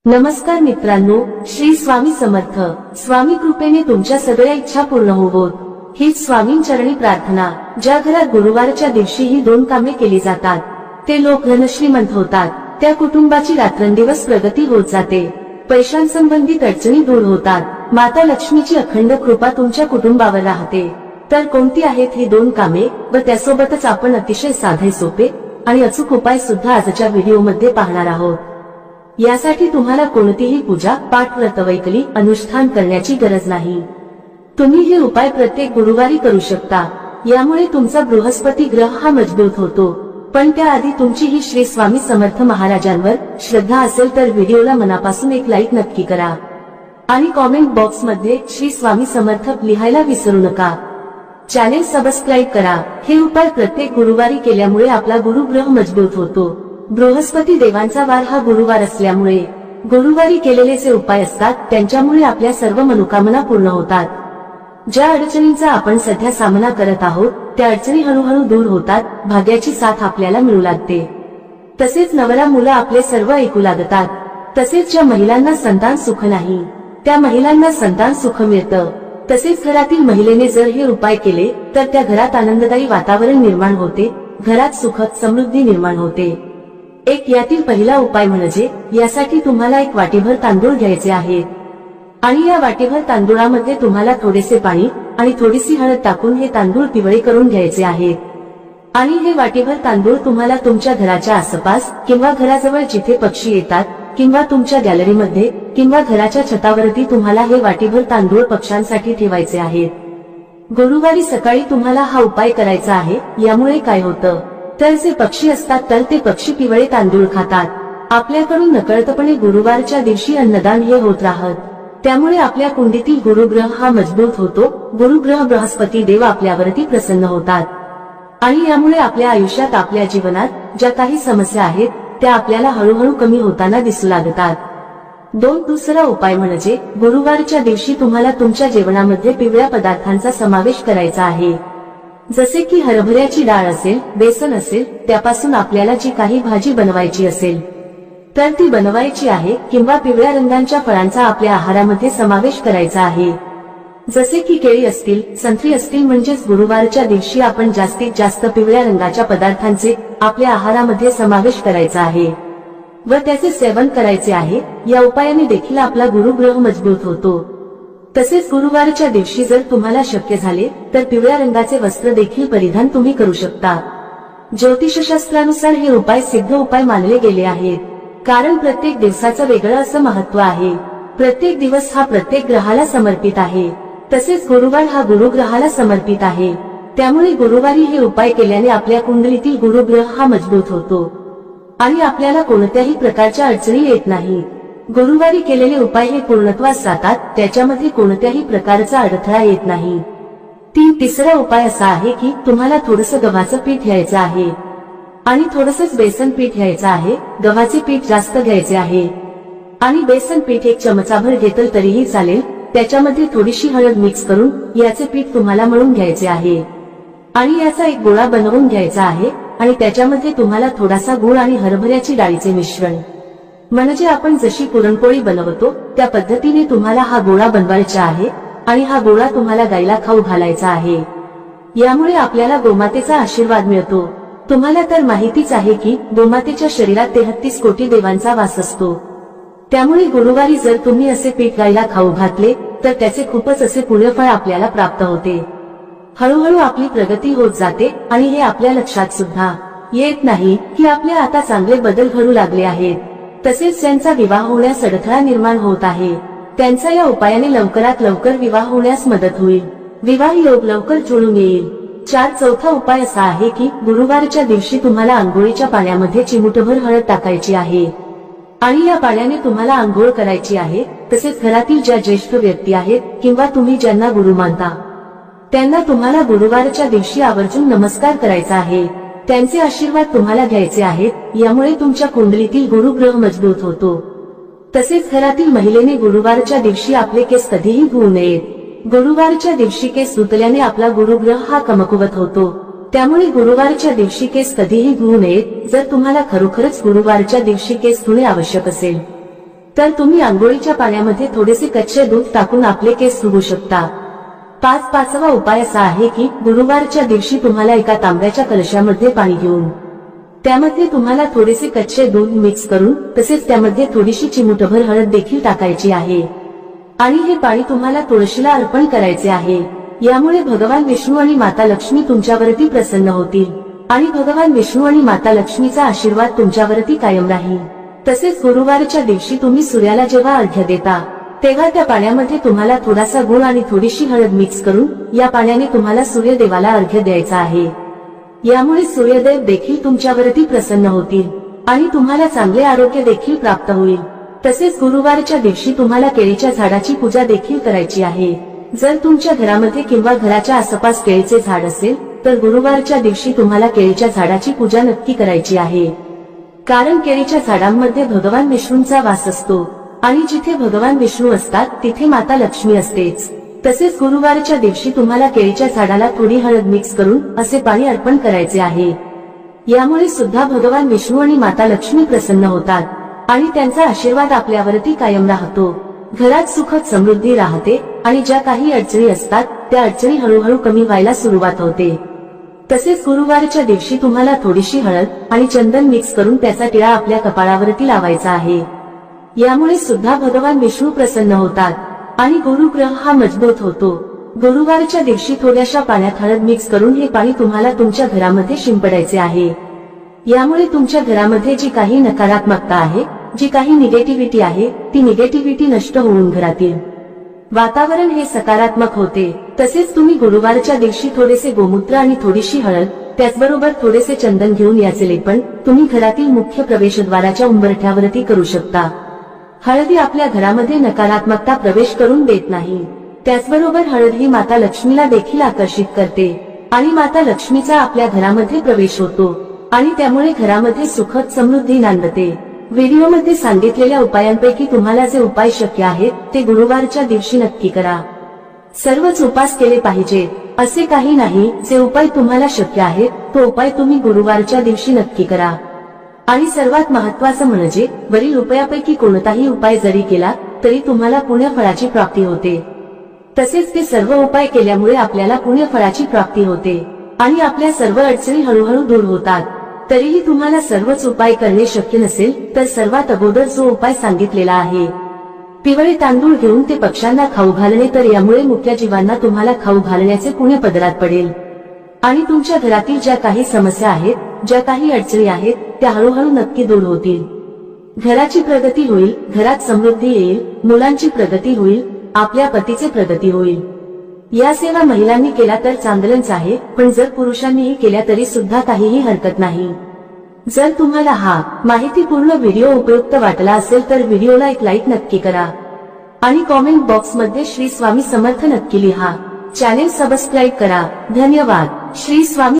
नमस्कार मित्रांनो, श्री स्वामी समर्थ. स्वामी कृपेने तुमच्या सगळ्या इच्छा पूर्ण होवोत हीच स्वामींचरणी प्रार्थना. ज्या घरात गुरुवारच्या दिवशी ही दोन कामे केली जातात ते लोक धनश्रीमंत होतात. त्या कुटुंबाची रात्रंदिवस प्रगती होत जाते. पैशांसंबंधित अडचणी दूर होतात. माता लक्ष्मीची अखंड कृपा तुमच्या कुटुंबावर राहते. तर कोणती आहेत ही दोन कामे व त्यासोबतच आपण अतिशय साधे सोपे आणि अचूक उपाय सुद्धा आजच्या व्हिडिओमध्ये पाहणार आहोत. यासाठी तुम्हाला कोणतीही पूजा पाठ व्रतवैकली अनुष्ठान करण्याची गरज नाही. तुम्ही हे उपाय प्रत्येक गुरुवारी करू शकता. यामुळे तुमचा बृहस्पती ग्रह हा मजबूत होतो. पण त्याआधी तुमची ही श्री स्वामी समर्थ महाराजांवर श्रद्धा असेल तर व्हिडिओला मनापासून एक लाईक नक्की करा आणि कॉमेंट बॉक्स मध्ये श्री स्वामी समर्थ लिहायला विसरू नका. चॅनेल सबस्क्राईब करा. हे उपाय प्रत्येक गुरुवारी केल्यामुळे आपला गुरुग्रह मजबूत होतो. बृहस्पती देवांचा वार हा गुरुवार असल्यामुळे गुरुवारी केलेले जे उपाय असतात त्यांच्यामुळे आपल्या सर्व मनोकामना पूर्ण होतात. ज्या अडचणींचा आपण सध्या सामना करत आहोत त्या अडचणी हळूहळू दूर होतात. भाग्याची साथ आपल्याला मिळू लागते. तसेच नवरा मुलं आपले सर्व ऐकू लागतात. तसेच ज्या महिलांना संतान सुख नाही त्या महिलांना संतान सुख मिळतं. तसेच घरातील महिलेने जर हे उपाय केले तर त्या घरात आनंददायी वातावरण निर्माण होते. घरात सुख समृद्धी निर्माण होते. एक यातील पहिला उपाय म्हणजे यासाठी तुम्हाला एक वाटीभर तांदूळ घ्यायचे आहेत आणि या वाटीभर तांदूळामध्ये तुम्हाला थोडेसे पाणी आणि थोडीशी हळद टाकून हे तांदूळ पिवळे करून घ्यायचे आहेत. आणि हे वाटीभर तांदूळ तुम्हाला तुमच्या घराच्या आसपास किंवा घराजवळ जिथे पक्षी येतात किंवा तुमच्या गॅलरीमध्ये किंवा घराच्या छतावरती तुम्हाला हे वाटीभर तांदूळ पक्ष्यांसाठी ठेवायचे आहेत. गुरुवारी सकाळी तुम्हाला हा उपाय करायचा आहे. यामुळे काय होतं तर जे पक्षी असतात तर ते पक्षी पिवळे तांदूळ खातात. आपल्याकडून नकळतपणे गुरुवारच्या दिवशी अन्नदान हे होत राहत. त्यामुळे आपल्या कुंडीतील गुरुग्रह हा मजबूत होतो. गुरुग्रह बृहस्पती देव आपल्यावरती प्रसन्न होतात आणि यामुळे आपल्या आयुष्यात आपल्या जीवनात ज्या काही समस्या आहेत त्या आपल्याला हळूहळू कमी होताना दिसू लागतात. दुसरा उपाय म्हणजे गुरुवारच्या दिवशी तुम्हाला तुमच्या जेवणामध्ये पिवळ्या पदार्थांचा समावेश करायचा आहे. जसे की हरभऱ्याची डाळ असेल, बेसन असेल, त्यापासून आपल्याला जी काही भाजी बनवायची असेल तर ती बनवायची आहे. किंवा पिवळ्या रंगाच्या फळांचा आपल्या आहारामध्ये समावेश करायचा आहे. जसे की केळी असतील, संत्री असतील. म्हणजेच गुरुवारच्या दिवशी आपण जास्तीत जास्त पिवळ्या रंगाच्या पदार्थांचे आपल्या आहारामध्ये समावेश करायचा आहे व त्याचे सेवन करायचे आहे. या उपायाने देखील आपला गुरुग्रह मजबूत होतो. तसेच गुरुवारच्या दिवशी जर तुम्हाला शक्य झाले तर पिवळ्या रंगाचे वस्त्र देखील परिधान तुम्ही करू शकता. ज्योतिषशास्त्रानुसार हे उपाय सिद्ध उपाय मानले गेले आहेत. कारण प्रत्येक दिवसाचं वेगळं असं महत्व आहे. प्रत्येक दिवस हा प्रत्येक ग्रहाला समर्पित आहे. तसेच गुरुवार हा गुरुग्रहाला समर्पित आहे. त्यामुळे गुरुवारी हे उपाय केल्याने आपल्या कुंडलीतील गुरुग्रह हा मजबूत होतो आणि आपल्याला कोणत्याही प्रकारच्या अडचणी येत नाही. गुरुवारी केलेले उपाय हे पूर्णत्वास जातात. त्याच्यामध्ये कोणत्याही प्रकारचा अडथळा येत नाही. तिसरा उपाय असा आहे की तुम्हाला थोडंसं गव्हाचं पीठ घ्यायचं आहे आणि थोडंसंच बेसन पीठ घ्यायचं आहे. गव्हाचे पीठ जास्त घ्यायचे आहे आणि बेसन पीठ एक चमचाभर घेतलं तरीही चालेल. त्याच्यामध्ये थोडीशी हळद मिक्स करून याचे पीठ तुम्हाला मळून घ्यायचे आहे आणि याचा एक गोळा बनवून घ्यायचा आहे आणि त्याच्यामध्ये तुम्हाला थोडासा गूळ आणि हरभऱ्याची डाळीचे मिश्रण म्हणजे आपण जशी पुरणपोळी बनवतो त्या पद्धतीने तुम्हाला हा गोळा बनवायचा आहे आणि हा गोळा तुम्हाला गायला खाऊ घालायचा आहे. यामुळे आपल्याला गोमातेचा आशीर्वाद मिळतो. तुम्हाला तर माहितीच आहे की गोमातेच्या शरीरात 33 कोटी देवांचा वास असतो. त्यामुळे गुरुवारी जर तुम्ही असे पीठ गायला खाऊ घातले तर त्याचे खूपच असे पुण्यफळ आपल्याला प्राप्त होते. हळूहळू आपली प्रगती होत जाते आणि हे आपल्या लक्षात सुद्धा येत नाही की आपले आता चांगले बदल घडू लागले आहेत. तसेच ज्यांचा विवाह होण्यास अडथळा निर्माण होत आहे त्यांचा या उपायाने लवकरात लवकर विवाह होण्यास मदत होईल. विवाह योग लवकर जुळून येईल. चौथा उपाय असा आहे की गुरुवारच्या दिवशी तुम्हाला आंघोळीच्या पाण्यामध्ये चिमूटभर हळद टाकायची आहे आणि या पाण्याने तुम्हाला आंघोळ करायची आहे. तसेच घरातील ज्या ज्येष्ठ व्यक्ती आहेत किंवा तुम्ही ज्यांना गुरु मानता त्यांना तुम्हाला गुरुवारच्या दिवशी आवर्जून नमस्कार करायचा आहे. त्यांचे आशीर्वाद तुम्हाला घ्यायचे आहेत. यामुळे तुमच्या कुंडलीतील गुरुग्रह मजबूत होतो. तसेच घरातील महिलेने गुरुवारच्या दिवशी आपले केस कधीही धुवू नयेत. गुरुवारच्या दिवशी केस धुतल्याने आपला गुरुग्रह हा कमकुवत होतो. त्यामुळे गुरुवारच्या दिवशी केस कधीही धुवू नयेत. जर तुम्हाला खरोखरच गुरुवारच्या दिवशी केस धुणे आवश्यक असेल तर तुम्ही आंघोळीच्या पाण्यामध्ये थोडेसे कच्चे दूध टाकून आपले केस धुवू शकता. पाचवा उपाय असा आहे की गुरुवारच्या दिवशी तुम्हाला एका तांब्याच्या कलशामध्ये पाणी घेऊन त्यामध्ये तुम्हाला थोडेसे कच्चे दूध मिक्स करून तसेच त्यामध्ये थोडीशी चिमूटभर हळद देखील टाकायची आहे आणि हे पाणी तुम्हाला तुळशीला अर्पण करायचे आहे. यामुळे भगवान विष्णू आणि माता लक्ष्मी तुमच्यावरती प्रसन्न होतील आणि भगवान विष्णू आणि माता लक्ष्मीचा आशीर्वाद तुमच्यावरती कायम राहील. तसेच गुरुवारच्या दिवशी तुम्ही सूर्याला जेव्हा अर्घ्य देता तेव्हा त्या पाण्यामध्ये तुम्हाला थोडासा गुळ आणि थोडीशी हळद मिक्स करून या पाण्याने तुम्हाला सूर्यदेवाला अर्घ्य द्यायचा आहे. यामुळे सूर्यदेव देखील तुमच्यावरती प्रसन्न होतील आणि तुम्हाला चांगले आरोग्य देखील प्राप्त होईल. तसेच गुरुवारच्या दिवशी तुम्हाला केळीच्या झाडाची पूजा देखील करायची आहे. जर तुमच्या घरामध्ये किंवा घराच्या आसपास केळीचे झाड असेल तर गुरुवारच्या दिवशी तुम्हाला केळीच्या झाडाची पूजा नक्की करायची आहे. कारण केळीच्या झाडांमध्ये भगवान विष्णूंचा वास असतो आणि जिथे भगवान विष्णू असतात तिथे माता लक्ष्मी असतेच. तसेच गुरुवारच्या दिवशी तुम्हाला केळीच्या झाडाला थोडी हळद मिक्स करून असे पाणी अर्पण करायचे आहे. यामुळे सुद्धा भगवान विष्णू आणि माता लक्ष्मी प्रसन्न होतात आणि त्यांचा आशीर्वाद आपल्यावरती कायम राहतो. घरात सुखद समृद्धी राहते आणि ज्या काही अडचणी असतात त्या अडचणी हळूहळू कमी व्हायला सुरुवात होते. तसेच गुरुवारच्या दिवशी तुम्हाला थोडीशी हळद आणि चंदन मिक्स करून त्याचा टिळा आपल्या कपाळावरती लावायचा आहे. यामुळे सुद्धा भगवान विष्णू प्रसन्न होतात आणि गुरुग्रह हा मजबूत होतो. गुरुवारच्या दिवशी थोड्याशा पाण्यात हळद मिक्स करून हे पाणी तुम्हाला तुमच्या घरामध्ये शिंपडायचे आहे. यामुळे तुमच्या घरामध्ये जी काही नकारात्मकता आहे, जी काही निगेटिव्हिटी आहे, ती निगेटिव्हिटी नष्ट होऊन घरातील वातावरण हे सकारात्मक होते. तसेच तुम्ही गुरुवारच्या दिवशी थोडेसे गोमूत्र आणि थोडीशी हळद त्याचबरोबर थोडेसे चंदन घेऊन याचे लेपन तुम्ही घरातील मुख्य प्रवेशद्वाराच्या उंबरठ्यावरती करू शकता. हळदी आपल्या घरामध्ये नकारात्मकता प्रवेश करून देत नाही. त्याचबरोबर हळद ही माता लक्ष्मीला देखील आकर्षित करते आणि माता लक्ष्मीचा आपल्या घरामध्ये प्रवेश होतो आणि त्यामुळे घरामध्ये सुखद समृद्धी नांदते. व्हिडिओमध्ये सांगितलेल्या उपायांपैकी तुम्हाला जे उपाय शक्य आहेत ते गुरुवारच्या दिवशी नक्की करा. सर्वच उपास केले पाहिजेत असे काही नाही. जे उपाय तुम्हाला शक्य आहेत तो उपाय तुम्ही गुरुवारच्या दिवशी नक्की करा. आणि सर्वात महत्त्वाचं म्हणजे वरील उपायापैकी कोणताही उपाय जरी केला तरी तुम्हाला पुण्यफळाची प्राप्ती होते. तसेच ते सर्व उपाय केल्यामुळे आपल्याला पुण्यफळाची प्राप्ती होते आणि आपल्या सर्व अडचणी हळूहळू दूर होतात. तरीही तुम्हाला सर्वच उपाय करणे शक्य नसेल तर सर्वात अगोदर जो उपाय सांगितलेला आहे, पिवळे तांदूळ घेऊन ते पक्ष्यांना खाऊ घालणे, तर यामुळे मुक्या जीवांना तुम्हाला खाऊ घालण्याचे पुण्य पदरात पडेल आणि तुमच्या घरातील ज्या काही समस्या आहेत, ज्या काही अडचणी आहेत त्या हळूहळू नक्की दूर होतील. घराची प्रगती होईल, घरात समृद्धी येईल, मुलांची प्रगती होईल, आपल्या पतीचे प्रगती होईल. या सेवा महिलांनी केला तर चांगलंच आहे, पण जर पुरुषांनीही केल्या तरी सुद्धा काहीही हरकत नाही. जर तुम्हाला हा माहितीपूर्ण व्हिडिओ उपयुक्त वाटला असेल तर व्हिडिओला एक लाईक नक्की करा आणि कॉमेंट बॉक्स मध्ये श्री स्वामी समर्थ नक्की लिहा. चॅनेल सबस्क्राईब करा. धन्यवाद. श्री स्वामी